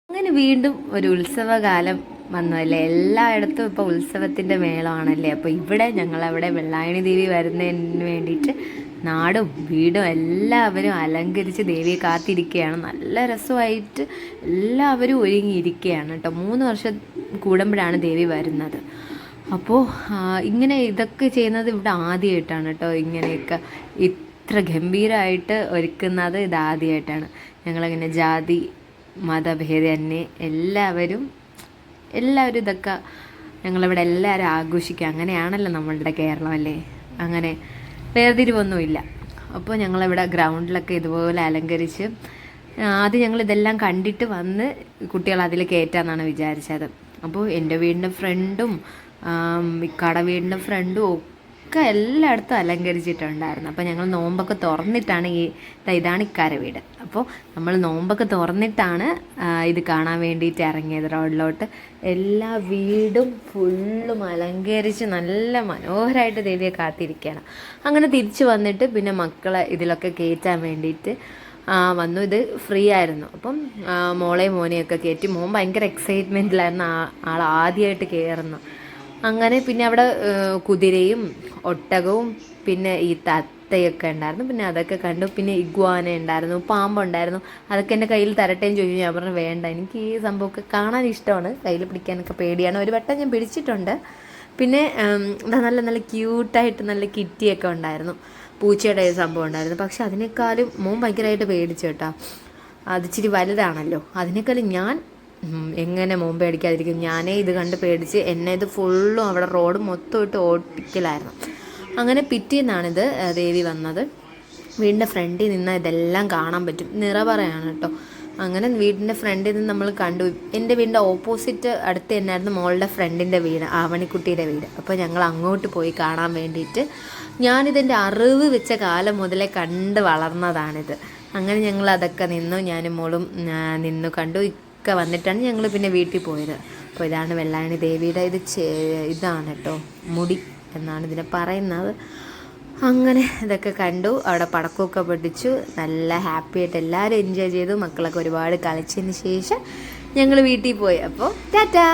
അങ്ങനെ വീണ്ടും ഒരു ഉത്സവകാലം വന്നതല്ലേ. എല്ലായിടത്തും ഇപ്പോൾ ഉത്സവത്തിൻ്റെ മേളമാണല്ലേ. അപ്പോൾ ഇവിടെ ഞങ്ങളവിടെ വെള്ളായണി ദേവി വരുന്നതിന് വേണ്ടിയിട്ട് നാടും വീടും എല്ലാവരും അലങ്കരിച്ച് ദേവിയെ കാത്തിരിക്കുകയാണ്. നല്ല രസമായിട്ട് എല്ലാവരും ഒരുങ്ങിയിരിക്കുകയാണ് കേട്ടോ. 3 വർഷം കൂടുമ്പോഴാണ് ദേവി വരുന്നത്. അപ്പോൾ ഇങ്ങനെ ഇതൊക്കെ ചെയ്യുന്നത് ഇവിടെ ആദ്യമായിട്ടാണ് കേട്ടോ. ഇങ്ങനെയൊക്കെ ഇത്ര ഗംഭീരമായിട്ട് ഒരുക്കുന്നത് ഇതാദ്യമായിട്ടാണ്. ഞങ്ങളിങ്ങനെ ജാതി മതഭേദമന്യേ എല്ലാവരും ഇതൊക്കെ ഞങ്ങളിവിടെ എല്ലാവരും ആഘോഷിക്കുക. അങ്ങനെയാണല്ലോ നമ്മളുടെ കേരളം അല്ലേ. അങ്ങനെ വേർതിരിവൊന്നുമില്ല. അപ്പോൾ ഞങ്ങളിവിടെ ഗ്രൗണ്ടിലൊക്കെ ഇതുപോലെ അലങ്കരിച്ച് ആദ്യം ഞങ്ങളിതെല്ലാം കണ്ടിട്ട് വന്ന് കുട്ടികൾ അതിൽ കയറ്റാമെന്നാണ് വിചാരിച്ചത്. അപ്പോൾ എൻ്റെ വീടിൻ്റെ ഫ്രണ്ടും ഇക്കാടെ വീടിൻ്റെ ഫ്രണ്ടും ഒക്കെ എല്ലായിടത്തും അലങ്കരിച്ചിട്ടുണ്ടായിരുന്നു. അപ്പോൾ ഞങ്ങൾ നോമ്പൊക്കെ തുറന്നിട്ടാണ് ഇതാണ് ഇക്കാരെ വീട്. അപ്പോൾ നമ്മൾ നോമ്പൊക്കെ തുറന്നിട്ടാണ് ഇത് കാണാൻ വേണ്ടിയിട്ട് ഇറങ്ങിയത് റോഡിലോട്ട്. എല്ലാ വീടും ഫുള്ളും അലങ്കരിച്ച് നല്ല മനോഹരമായിട്ട് ദേവിയെ കാത്തിരിക്കുകയാണ്. അങ്ങനെ തിരിച്ച് വന്നിട്ട് പിന്നെ മക്കളെ ഇതിലൊക്കെ കയറ്റാൻ വേണ്ടിയിട്ട് വന്നു. ഇത് ഫ്രീ ആയിരുന്നു. അപ്പം മോനെയൊക്കെ കയറ്റി. മോൻ ഭയങ്കര എക്സൈറ്റ്മെൻറ്റിലായിരുന്നു. ആൾ ആദ്യമായിട്ട് കയറുന്നു. അങ്ങനെ പിന്നെ അവിടെ കുതിരയും ഒട്ടകവും പിന്നെ ഈ തത്തയൊക്കെ ഉണ്ടായിരുന്നു. പിന്നെ അതൊക്കെ കണ്ടു. പിന്നെ ഇഗ്വാന ഉണ്ടായിരുന്നു, പാമ്പുണ്ടായിരുന്നു. അതൊക്കെ എൻ്റെ കയ്യിൽ തരട്ടേന്ന് ചോദിച്ചു. ഞാൻ പറഞ്ഞു വേണ്ട, എനിക്ക് ഈ സംഭവമൊക്കെ കാണാൻ ഇഷ്ടമാണ്, കയ്യിൽ പിടിക്കാനൊക്കെ പേടിയാണ്. ഒരു വട്ടം ഞാൻ പിടിച്ചിട്ടുണ്ട്. പിന്നെ നല്ല നല്ല ക്യൂട്ടായിട്ട് നല്ല കിറ്റിയൊക്കെ ഉണ്ടായിരുന്നു. പൂച്ചയുടെ സംഭവം ഉണ്ടായിരുന്നു. പക്ഷെ അതിനേക്കാളും മോൻ ഭയങ്കരമായിട്ട് പേടിച്ചു കേട്ടോ. അതിച്ചിരി വലുതാണല്ലോ. അതിനേക്കാളും ഞാൻ എങ്ങനെ മുമ്പ് അടിക്കാതിരിക്കും. ഞാനേ ഇത് കണ്ട് പേടിച്ച് എന്നെ ഇത് ഫുള്ളും അവിടെ റോഡ് മൊത്തം ഇട്ട് ഓട്ടിക്കലായിരുന്നു. അങ്ങനെ പിറ്റേന്നാണിത് ദേവി വന്നത്. വീടിൻ്റെ ഫ്രണ്ടിൽ നിന്ന് ഇതെല്ലാം കാണാൻ പറ്റും. നിറപറയാണ് കേട്ടോ. അങ്ങനെ വീടിൻ്റെ ഫ്രണ്ടിൽ നിന്ന് നമ്മൾ കണ്ടു. എൻ്റെ വീടിൻ്റെ ഓപ്പോസിറ്റ് അടുത്ത് തന്നെയായിരുന്നു മോളുടെ ഫ്രണ്ടിൻ്റെ വീട്, ആവണിക്കുട്ടിയുടെ വീട്. അപ്പോൾ ഞങ്ങൾ അങ്ങോട്ട് പോയി കാണാൻ വേണ്ടിയിട്ട്. ഞാനിതെൻ്റെ അറിവ് വെച്ച കാലം മുതലേ കണ്ട് വളർന്നതാണിത്. അങ്ങനെ ഞങ്ങൾ അതൊക്കെ നിന്നു, ഞാനും മോളും നിന്നു കണ്ടു. ഒക്കെ വന്നിട്ടാണ് ഞങ്ങൾ പിന്നെ വീട്ടിൽ പോയത്. അപ്പോൾ ഇതാണ് വെള്ളായണി ദേവിയുടെ ഇതാണ് കേട്ടോ, മുടി എന്നാണ് ഇതിനെ പറയുന്നത്. അങ്ങനെ ഇതൊക്കെ കണ്ടു. അവിടെ പടക്കമൊക്കെ പൊട്ടിച്ചു. നല്ല ഹാപ്പി ആയിട്ട് എല്ലാവരും എൻജോയ് ചെയ്തു. മക്കളൊക്കെ ഒരുപാട് കളിച്ചതിന് ശേഷം ഞങ്ങൾ വീട്ടിൽ പോയി. അപ്പോൾ ടാറ്റാ.